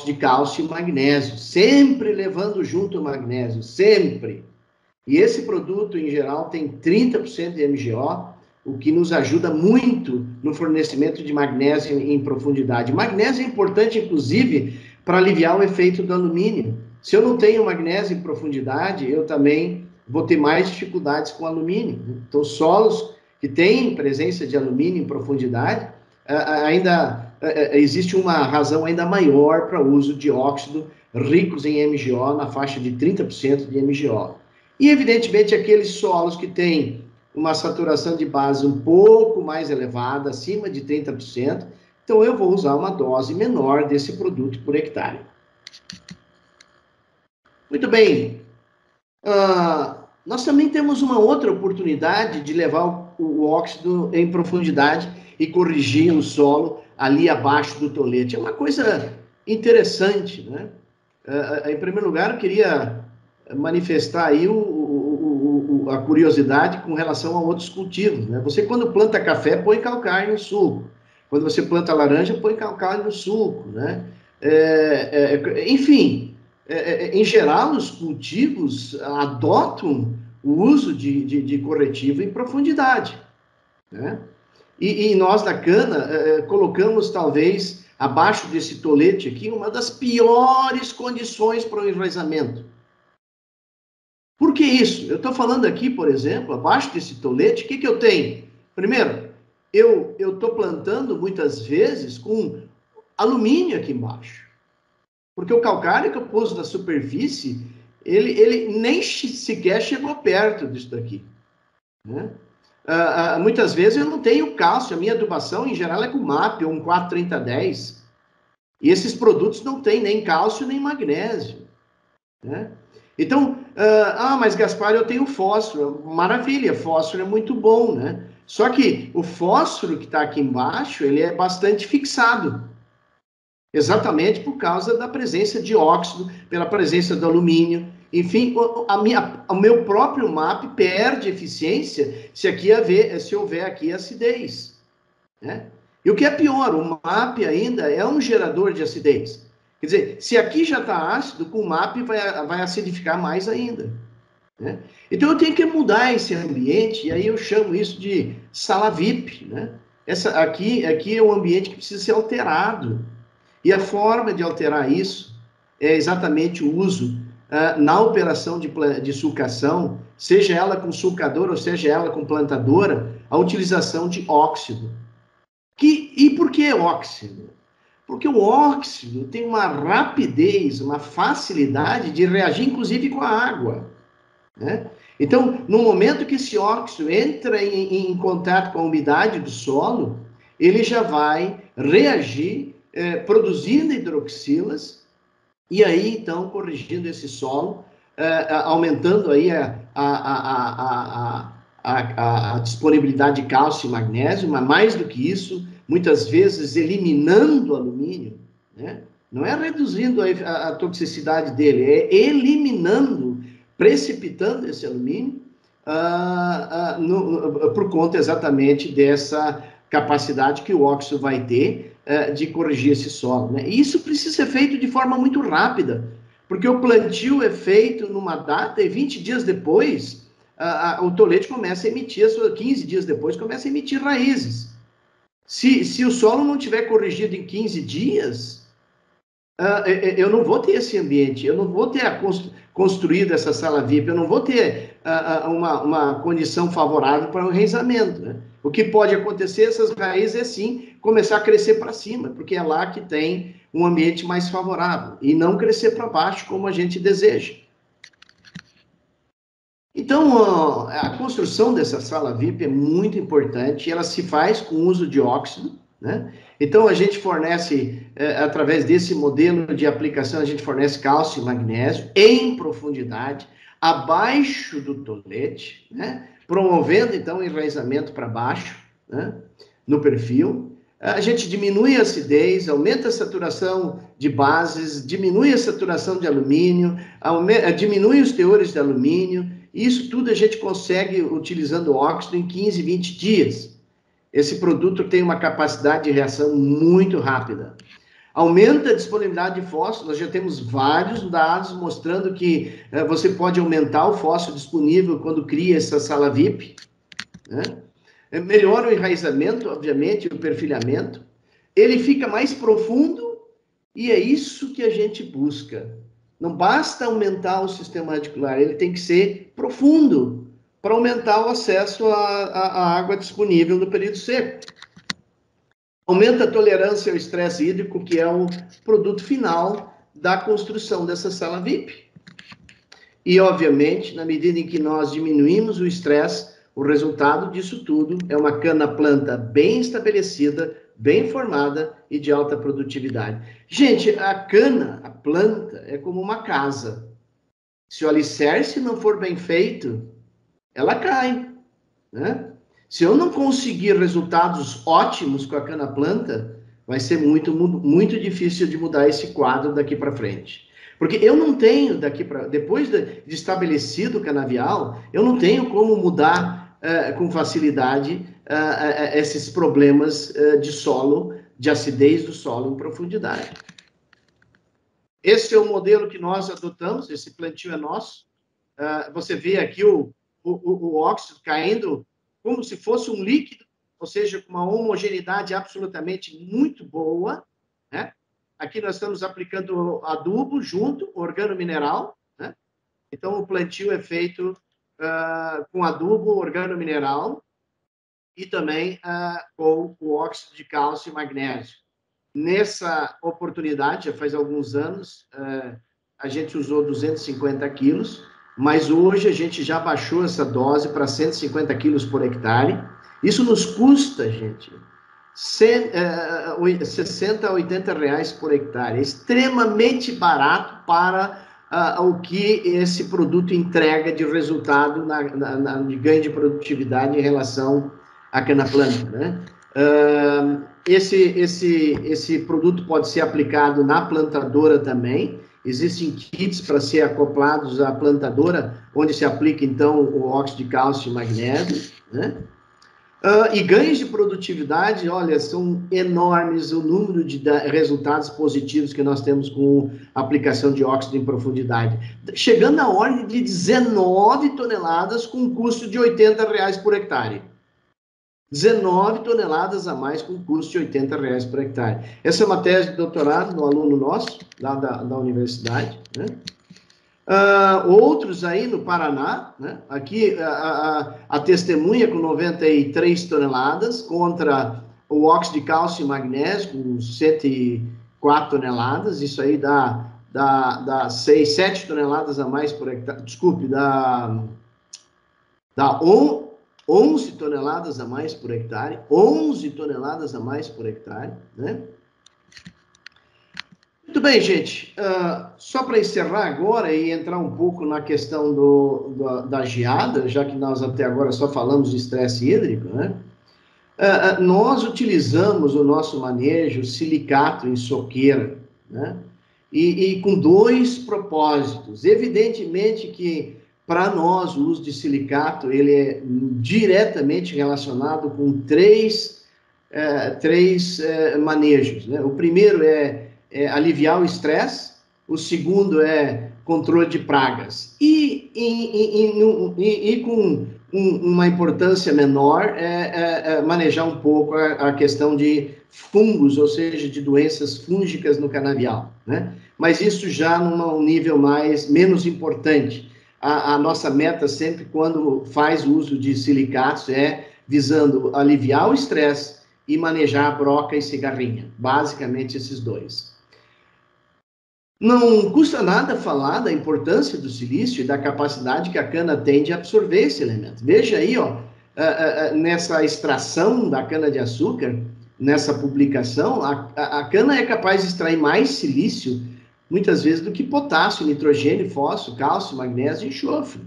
de cálcio e magnésio, sempre levando junto o magnésio, sempre. E esse produto, em geral, tem 30% de MgO, o que nos ajuda muito no fornecimento de magnésio em profundidade. Magnésio é importante, inclusive, para aliviar o efeito do alumínio. Se eu não tenho magnésio em profundidade, eu também vou ter mais dificuldades com alumínio. Então, solos que têm presença de alumínio em profundidade, ainda existe uma razão ainda maior para o uso de óxido ricos em MgO, na faixa de 30% de MgO. E, evidentemente, aqueles solos que têm uma saturação de base um pouco mais elevada, acima de 30%, então eu vou usar uma dose menor desse produto por hectare. Muito bem. Nós também temos uma outra oportunidade de levar o óxido em profundidade e corrigir o solo ali abaixo do tolete. É uma coisa interessante, né? Em primeiro lugar, eu queria manifestar aí a curiosidade com relação a outros cultivos, né? Você, quando planta café, põe calcário no suco. Quando você planta laranja, põe calcário no suco, né? Enfim, em geral, os cultivos adotam o uso de corretivo em profundidade, né? E nós da cana colocamos, talvez, abaixo desse tolete aqui, uma das piores condições para o enraizamento. Por que isso? Eu estou falando aqui, por exemplo, abaixo desse tolete, o que eu tenho? Primeiro, eu estou plantando muitas vezes com alumínio aqui embaixo. Porque o calcário que eu pus na superfície, ele nem sequer chegou perto disso daqui. Né? Muitas vezes eu não tenho cálcio, a minha adubação em geral é com MAP ou um 43010. E esses produtos não têm nem cálcio nem magnésio. Né? Então, mas Gaspar, eu tenho fósforo. Maravilha, fósforo é muito bom, né? Só que o fósforo que está aqui embaixo, ele é bastante fixado. Exatamente por causa da presença de óxido, pela presença do alumínio. Enfim, o meu próprio MAP perde eficiência se houver aqui acidez. Né? E o que é pior, o MAP ainda é um gerador de acidez. Quer dizer, se aqui já está ácido, com o MAP vai acidificar mais ainda. Né? Então, eu tenho que mudar esse ambiente, e aí eu chamo isso de sala VIP. Né? Aqui é um ambiente que precisa ser alterado. E a forma de alterar isso é exatamente o uso na operação de sulcação, seja ela com sulcadora ou seja ela com plantadora, a utilização de óxido. E por que óxido? Porque o óxido tem uma rapidez, uma facilidade de reagir, inclusive, com a água. Né? Então, no momento que esse óxido entra em contato com a umidade do solo, ele já vai reagir produzindo hidroxilas, e aí, então, corrigindo esse solo, aumentando aí a disponibilidade de cálcio e magnésio, mas mais do que isso, muitas vezes eliminando o alumínio, né? Não é reduzindo a toxicidade dele, é eliminando, precipitando esse alumínio por conta exatamente dessa capacidade que o óxido vai ter de corrigir esse solo. Né? E isso precisa ser feito de forma muito rápida, porque o plantio é feito numa data e 20 dias depois o tolete começa a emitir, 15 dias depois, começa a emitir raízes. Se o solo não tiver corrigido em 15 dias, eu não vou ter esse ambiente, eu não vou ter construído essa sala VIP, eu não vou ter uma condição favorável para o enraizamento. Né? O que pode acontecer, essas raízes, sim, começar a crescer para cima, porque é lá que tem um ambiente mais favorável, e não crescer para baixo, como a gente deseja. Então, a construção dessa sala VIP é muito importante, ela se faz com o uso de óxido, né? Então, a gente fornece, através desse modelo de aplicação, a gente fornece cálcio e magnésio em profundidade, abaixo do tolete, né? Promovendo, então, o enraizamento para baixo, né? No perfil. A gente diminui a acidez, aumenta a saturação de bases, diminui a saturação de alumínio, diminui os teores de alumínio. Isso tudo a gente consegue utilizando o óxido em 15, 20 dias. Esse produto tem uma capacidade de reação muito rápida. Aumenta a disponibilidade de fósforo, nós já temos vários dados mostrando que você pode aumentar o fósforo disponível quando cria essa sala VIP, né? Melhora o enraizamento, obviamente, o perfilhamento. Ele fica mais profundo e é isso que a gente busca. Não basta aumentar o sistema radicular, ele tem que ser profundo para aumentar o acesso à água disponível no período seco. Aumenta a tolerância ao estresse hídrico, que é o produto final da construção dessa sala VIP. E, obviamente, na medida em que nós diminuímos o estresse, o resultado disso tudo é uma cana-planta bem estabelecida, bem formada e de alta produtividade. Gente, a cana, a planta, é como uma casa. Se o alicerce não for bem feito, ela cai, né? Se eu não conseguir resultados ótimos com a cana-planta, vai ser muito, muito difícil de mudar esse quadro daqui para frente. Porque eu não tenho depois de estabelecido o canavial, eu não tenho como mudar com facilidade esses problemas de solo, de acidez do solo em profundidade. Esse é o modelo que nós adotamos, esse plantio é nosso. Você vê aqui o óxido caindo como se fosse um líquido, ou seja, com uma homogeneidade absolutamente muito boa, né? Aqui nós estamos aplicando adubo junto, organomineral, né? Então, o plantio é feito com adubo organomineral e também com o óxido de cálcio e magnésio. Nessa oportunidade, já faz alguns anos, a gente usou 250 quilos, mas hoje a gente já baixou essa dose para 150 quilos por hectare. Isso nos custa, gente, 60 a 80 reais por hectare. É extremamente barato para o que esse produto entrega de resultado de ganho de produtividade em relação à cana-planta, né? Esse produto pode ser aplicado na plantadora também. Existem kits para ser acoplados à plantadora, onde se aplica, então, o óxido de cálcio e magnésio, né? E ganhos de produtividade, olha, são enormes o número de resultados positivos que nós temos com a aplicação de óxido em profundidade. Chegando à ordem de 19 toneladas com custo de 80 reais por hectare. 19 toneladas a mais com custo de 80 reais por hectare. Essa é uma tese de doutorado do aluno nosso, lá da universidade, né? Outros aí no Paraná, né? Aqui a testemunha com 93 toneladas contra o óxido de cálcio e magnésio com 104 toneladas, isso aí dá 6, 7 toneladas a mais por hectare, desculpe, dá 11 toneladas a mais por hectare, 11 toneladas a mais por hectare, né? Muito bem, gente. Só para encerrar agora e entrar um pouco na questão da geada, já que nós até agora só falamos de estresse hídrico, né? Nós utilizamos o nosso manejo silicato em soqueira, né? E com dois propósitos. Evidentemente que, para nós, o uso de silicato ele é diretamente relacionado com três manejos, né? O primeiro é aliviar o estresse, o segundo é controle de pragas. E com uma importância menor manejar um pouco a questão de fungos, ou seja, de doenças fúngicas no canavial, né? Mas isso já num nível menos importante. A nossa meta sempre, quando faz o uso de silicatos, é visando aliviar o estresse e manejar a broca e cigarrinha. Basicamente, esses dois. Não custa nada falar da importância do silício e da capacidade que a cana tem de absorver esse elemento. Veja aí, ó, nessa extração da cana-de-açúcar, nessa publicação, a cana é capaz de extrair mais silício, muitas vezes, do que potássio, nitrogênio, fósforo, cálcio, magnésio e enxofre,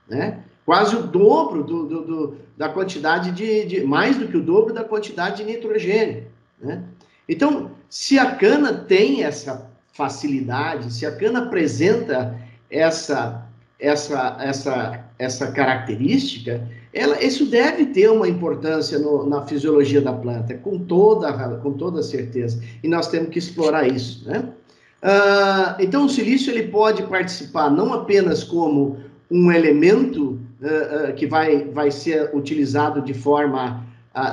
né? Quase o dobro da quantidade mais do que o dobro da quantidade de nitrogênio, né? Então, se a cana tem essa facilidade, se a cana apresenta essa característica, isso deve ter uma importância na fisiologia da planta, com toda certeza. E nós temos que explorar isso, né? Então, o silício ele pode participar não apenas como um elemento que vai ser utilizado de forma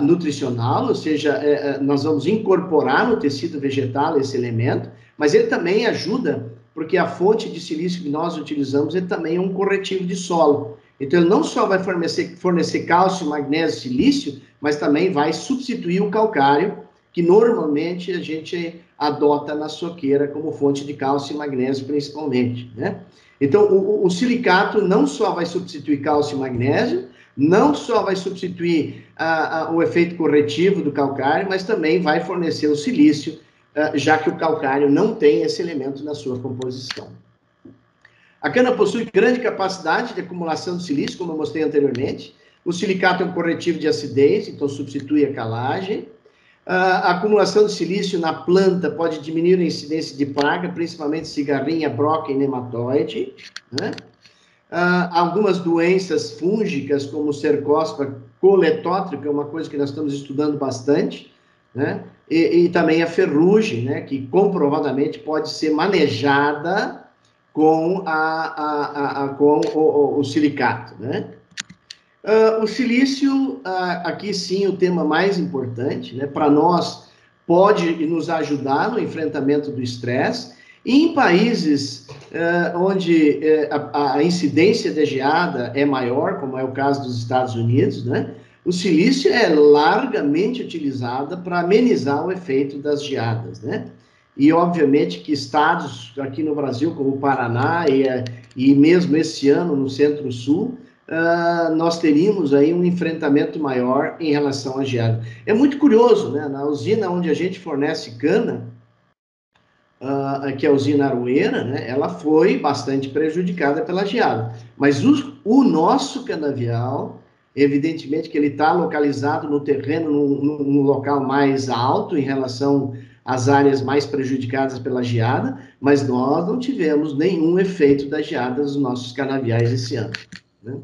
nutricional, ou seja, nós vamos incorporar no tecido vegetal esse elemento, mas ele também ajuda, porque a fonte de silício que nós utilizamos, ele também é um corretivo de solo. Então, ele não só vai fornecer cálcio, magnésio, silício, mas também vai substituir o calcário, que normalmente a gente adota na soqueira como fonte de cálcio e magnésio, principalmente, né? Então, o silicato não só vai substituir cálcio e magnésio, não só vai substituir o efeito corretivo do calcário, mas também vai fornecer o silício, já que o calcário não tem esse elemento na sua composição. A cana possui grande capacidade de acumulação de silício, como eu mostrei anteriormente. O silicato é um corretivo de acidez, então substitui a calagem. A acumulação de silício na planta pode diminuir a incidência de praga, principalmente cigarrinha, broca e nematóide, né? Algumas doenças fúngicas, como cercóspora coletótrica, é uma coisa que nós estamos estudando bastante, né? E também a ferrugem, né? Que comprovadamente pode ser manejada com o silicato, né? O silício, aqui sim o tema mais importante, né? Para nós, pode nos ajudar no enfrentamento do estresse. E em países onde a incidência de geada é maior, como é o caso dos Estados Unidos, né? O silício é largamente utilizado para amenizar o efeito das geadas, né? E, obviamente, que estados aqui no Brasil, como o Paraná e mesmo esse ano no Centro-Sul, nós teríamos aí um enfrentamento maior em relação à geada. É muito curioso, né? Na usina onde a gente fornece cana, que é a usina Aroeira, né? Ela foi bastante prejudicada pela geada. Mas o nosso canavial, evidentemente que ele está localizado no terreno, num local mais alto em relação às áreas mais prejudicadas pela geada, mas nós não tivemos nenhum efeito da geada nos nossos canaviais esse ano, né?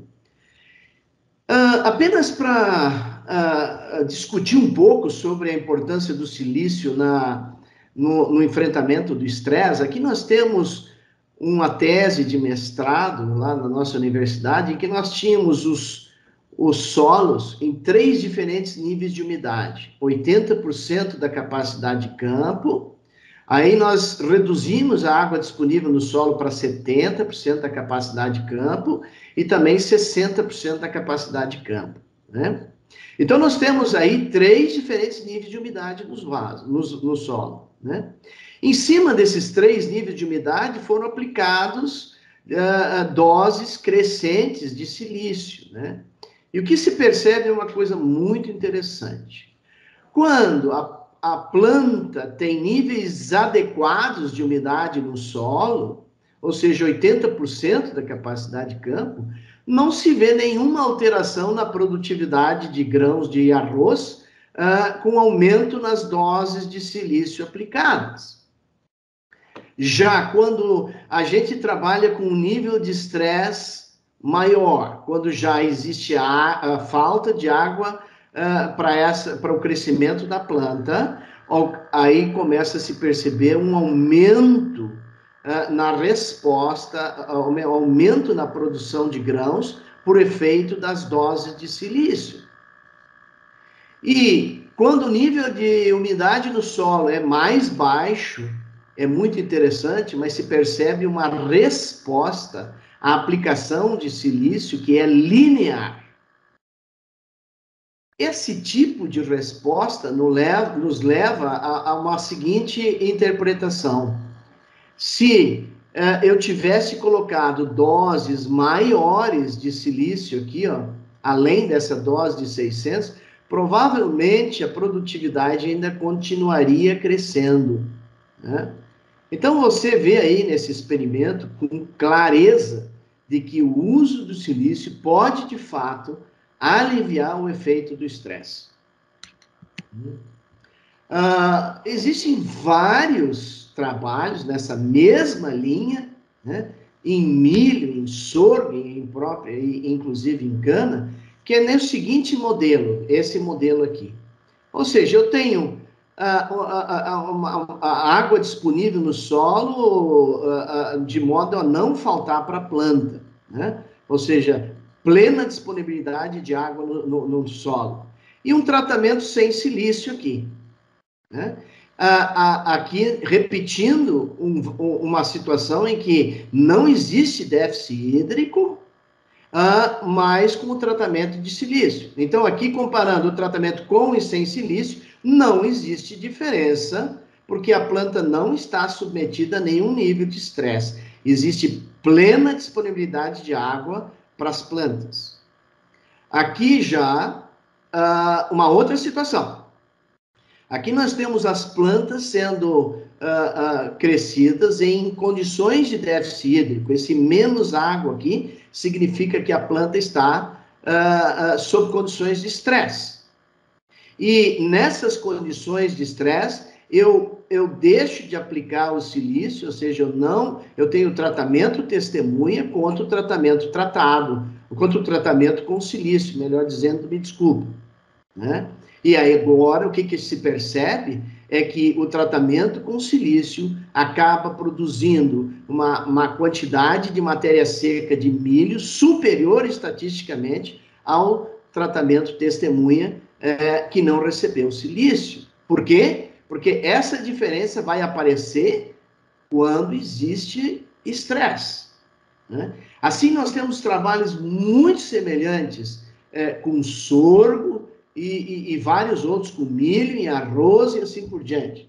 Apenas para discutir um pouco sobre a importância do silício no enfrentamento do estresse, aqui nós temos uma tese de mestrado lá na nossa universidade, em que nós tínhamos os solos em 3 diferentes níveis de umidade: 80% da capacidade de campo. Aí nós reduzimos a água disponível no solo para 70% da capacidade de campo e também 60% da capacidade de campo, né? Então, nós temos aí 3 diferentes níveis de umidade nos vasos, no solo, né? Em cima desses 3 níveis de umidade foram aplicados doses crescentes de silício, né? E o que se percebe é uma coisa muito interessante. Quando a planta tem níveis adequados de umidade no solo, ou seja, 80% da capacidade de campo, não se vê nenhuma alteração na produtividade de grãos de arroz com aumento nas doses de silício aplicadas. Já quando a gente trabalha com um nível de estresse maior, quando já existe a falta de água para o crescimento da planta, aí começa a se perceber um aumento na resposta, aumento na produção de grãos por efeito das doses de silício. E quando o nível de umidade no solo é mais baixo, é muito interessante, mas se percebe uma resposta à aplicação de silício que é linear. Esse tipo de resposta nos leva a uma seguinte interpretação. Se eu tivesse colocado doses maiores de silício aqui, ó, além dessa dose de 600, provavelmente a produtividade ainda continuaria crescendo, né? Então, você vê aí nesse experimento com clareza de que o uso do silício pode, de fato, aliviar o efeito do estresse. Existem vários trabalhos nessa mesma linha, né, em milho, em sorgo, inclusive em cana, que é no seguinte modelo, esse modelo aqui. Ou seja, eu tenho a água disponível no solo de modo a não faltar para a planta, né? Ou seja, plena disponibilidade de água no solo. E um tratamento sem silício aqui, né? Aqui, repetindo uma situação em que não existe déficit hídrico, mas com o tratamento de silício. Então, aqui, comparando o tratamento com e sem silício, não existe diferença, porque a planta não está submetida a nenhum nível de estresse. Existe plena disponibilidade de água para as plantas. Aqui já, uma outra situação. Aqui nós temos as plantas sendo crescidas em condições de déficit hídrico. Esse menos água aqui significa que a planta está sob condições de estresse. E nessas condições de estresse, eu deixo de aplicar o silício, ou seja, eu tenho o tratamento testemunha contra o tratamento tratado, contra o tratamento com silício, melhor dizendo, me desculpa, né? E aí agora o que se percebe é que o tratamento com silício acaba produzindo uma quantidade de matéria seca de milho superior estatisticamente ao tratamento testemunha que não recebeu silício. Por quê? Porque essa diferença vai aparecer quando existe estresse, né? Assim, nós temos trabalhos muito semelhantes com sorgo, e vários outros com milho, em arroz e assim por diante.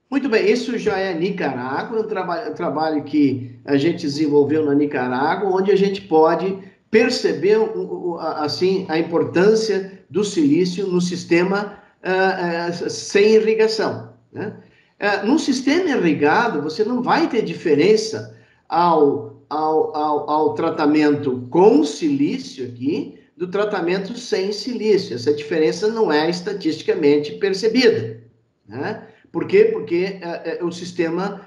Muito bem, isso já é Nicarágua, um trabalho que a gente desenvolveu na Nicarágua, onde a gente pode perceber assim, a importância do silício no sistema sem irrigação, né? No sistema irrigado, você não vai ter diferença ao tratamento com silício aqui, do tratamento sem silício. Essa diferença não é estatisticamente percebida, né? Por quê? Porque o sistema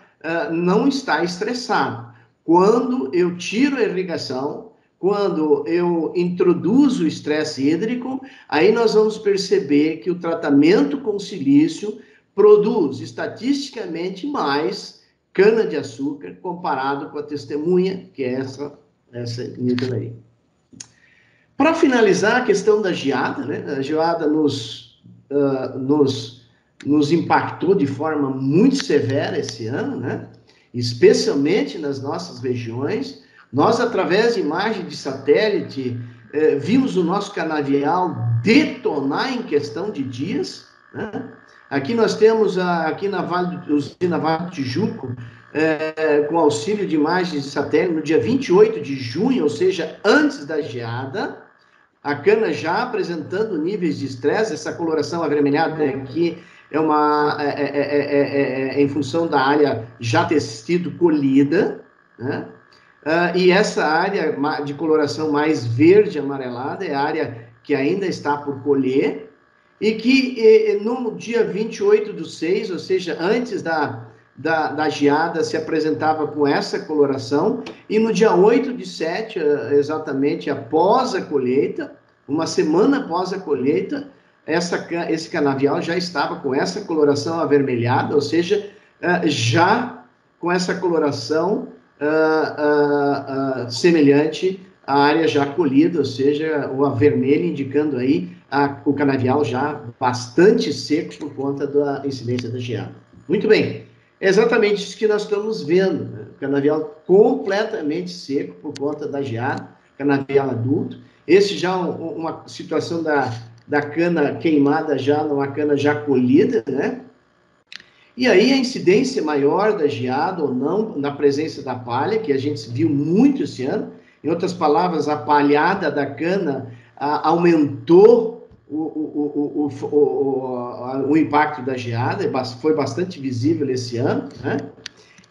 não está estressado. Quando eu tiro a irrigação, quando eu introduzo o estresse hídrico, aí nós vamos perceber que o tratamento com silício produz estatisticamente mais cana-de-açúcar comparado com a testemunha, que é essa nível aí. Para finalizar, a questão da geada, né? A geada nos impactou de forma muito severa esse ano, né? Especialmente nas nossas regiões. Nós, através de imagem de satélite, vimos o nosso canavial detonar em questão de dias, né? Aqui nós temos, aqui na Vale do Tijuco, com auxílio de imagens de satélite, no dia 28 de junho, ou seja, antes da geada, a cana já apresentando níveis de estresse. Essa coloração avermelhada aqui é em função da área já ter sido colhida, né? E essa área de coloração mais verde amarelada é a área que ainda está por colher, e que no dia 28/6, ou seja, antes da geada, se apresentava com essa coloração, e no dia 8/7, exatamente após a colheita, uma semana após a colheita, esse canavial já estava com essa coloração avermelhada, ou seja, já com essa coloração semelhante à área já colhida, ou seja, o vermelho indicando aí o canavial já bastante seco por conta da incidência da geada. Muito bem, é exatamente isso que nós estamos vendo, né? O canavial completamente seco por conta da geada, canavial adulto. Esse já uma situação da cana queimada já numa cana já colhida, né? E aí a incidência maior da geada ou não, na presença da palha, que a gente viu muito esse ano. Em outras palavras, a palhada da cana aumentou o impacto da geada, foi bastante visível esse ano, né?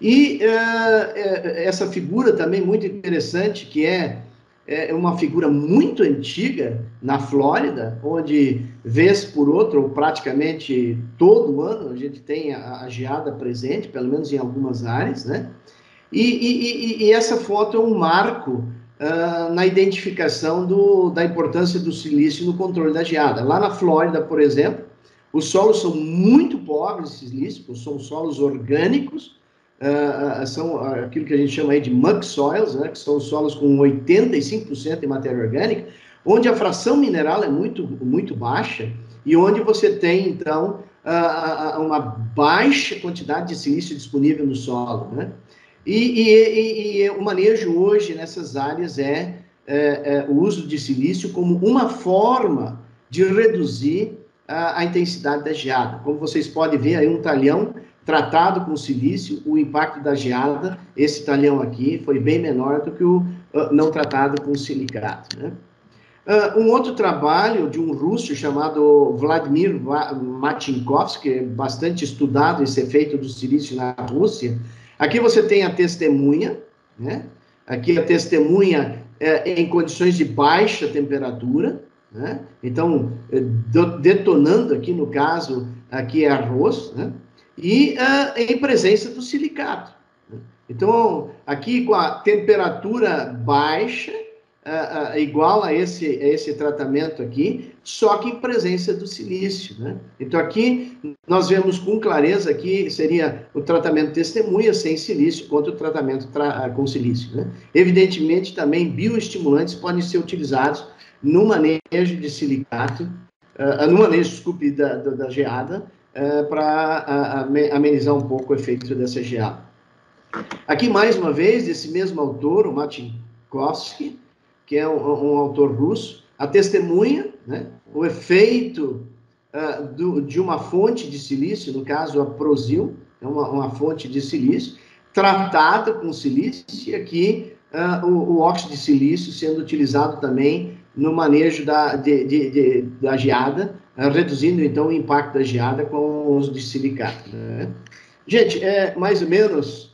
E essa figura também muito interessante, que é uma figura muito antiga na Flórida, onde, vez por outra, ou praticamente todo ano, a gente tem a geada presente, pelo menos em algumas áreas, né? E essa foto é um marco na identificação da importância do silício no controle da geada. Lá na Flórida, por exemplo, os solos são muito pobres de silício, são solos orgânicos, são aquilo que a gente chama aí de muck soils, né, que são solos com 85% de matéria orgânica, onde a fração mineral é muito, muito baixa e onde você tem, então, uma baixa quantidade de silício disponível no solo, né? E o manejo hoje nessas áreas o uso de silício como uma forma de reduzir a intensidade da geada. Como vocês podem ver, aí um talhão tratado com silício, o impacto da geada, esse talhão aqui, foi bem menor do que o não tratado com silicato, né? Um outro trabalho de um russo chamado Vladimir Marchinkovsky, que é bastante estudado esse efeito do silício na Rússia. Aqui você tem a testemunha, né? Aqui a testemunha em condições de baixa temperatura, né? Então, detonando aqui, no caso, aqui é arroz, né? E em presença do silicato. Então, aqui com a temperatura baixa, igual a esse tratamento aqui, só que em presença do silício, né? Então, aqui nós vemos com clareza que seria o tratamento testemunha sem silício contra o tratamento com silício, né? Evidentemente, também bioestimulantes podem ser utilizados no manejo de silicato, no manejo, desculpe, da geada, para amenizar um pouco o efeito dessa geada. Aqui, mais uma vez, esse mesmo autor, o Marchinkovsky, que é um autor russo, a testemunha, né, o efeito de uma fonte de silício, no caso a Prozil, é uma fonte de silício, tratada com silício, e aqui o óxido de silício sendo utilizado também no manejo da geada, reduzindo então o impacto da geada com o uso de silicato, né? Gente, mais ou menos...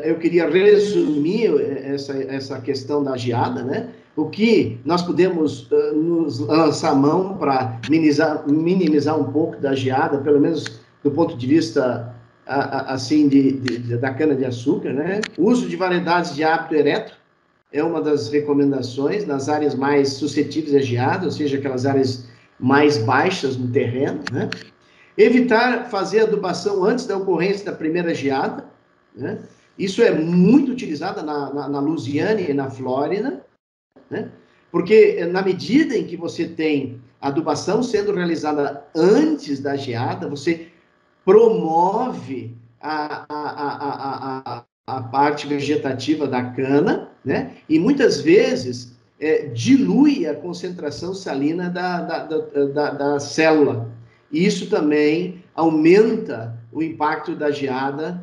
eu queria resumir essa questão da geada, né? O que nós podemos nos lançar a mão para minimizar um pouco da geada, pelo menos do ponto de vista assim da cana-de-açúcar, né? O uso de variedades de hábito ereto é uma das recomendações nas áreas mais suscetíveis à geada, ou seja, aquelas áreas mais baixas no terreno, né? Evitar fazer adubação antes da ocorrência da primeira geada, né? Isso é muito utilizado na Louisiana e na Flórida, né? Porque na medida em que você tem adubação sendo realizada antes da geada, você promove a parte vegetativa da cana, né? E muitas vezes dilui a concentração salina da célula. E isso também aumenta o impacto da geada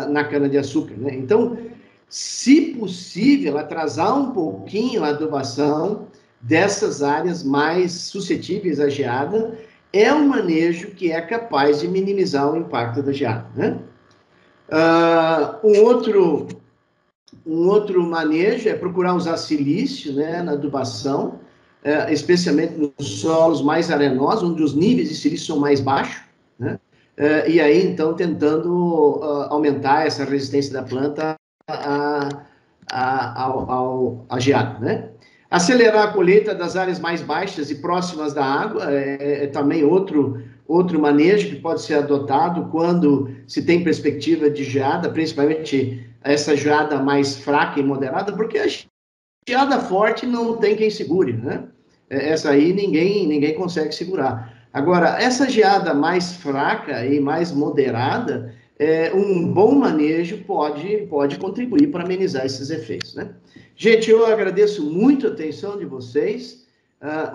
na cana-de-açúcar, né? Então, se possível, atrasar um pouquinho a adubação dessas áreas mais suscetíveis à geada é um manejo que é capaz de minimizar o impacto da geada, né? Um outro manejo é procurar usar silício, né, na adubação, especialmente nos solos mais arenosos, onde os níveis de silício são mais baixos, né? E aí, então, tentando aumentar essa resistência da planta à geada, né? Acelerar a colheita das áreas mais baixas e próximas da água é também outro manejo que pode ser adotado quando se tem perspectiva de geada, principalmente essa geada mais fraca e moderada, porque a geada forte não tem quem segure, né? Essa aí ninguém consegue segurar. Agora, essa geada mais fraca e mais moderada, um bom manejo pode contribuir para amenizar esses efeitos, né? Gente, eu agradeço muito a atenção de vocês.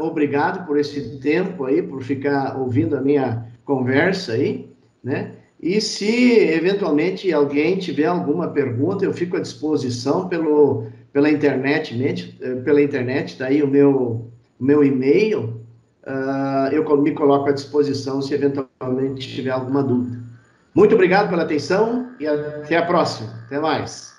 Obrigado por esse tempo aí, por ficar ouvindo a minha conversa aí, né? E se eventualmente alguém tiver alguma pergunta, eu fico à disposição pela internet, tá aí o meu e-mail, eu me coloco à disposição se eventualmente tiver alguma dúvida. Muito obrigado pela atenção e até a próxima. Até mais.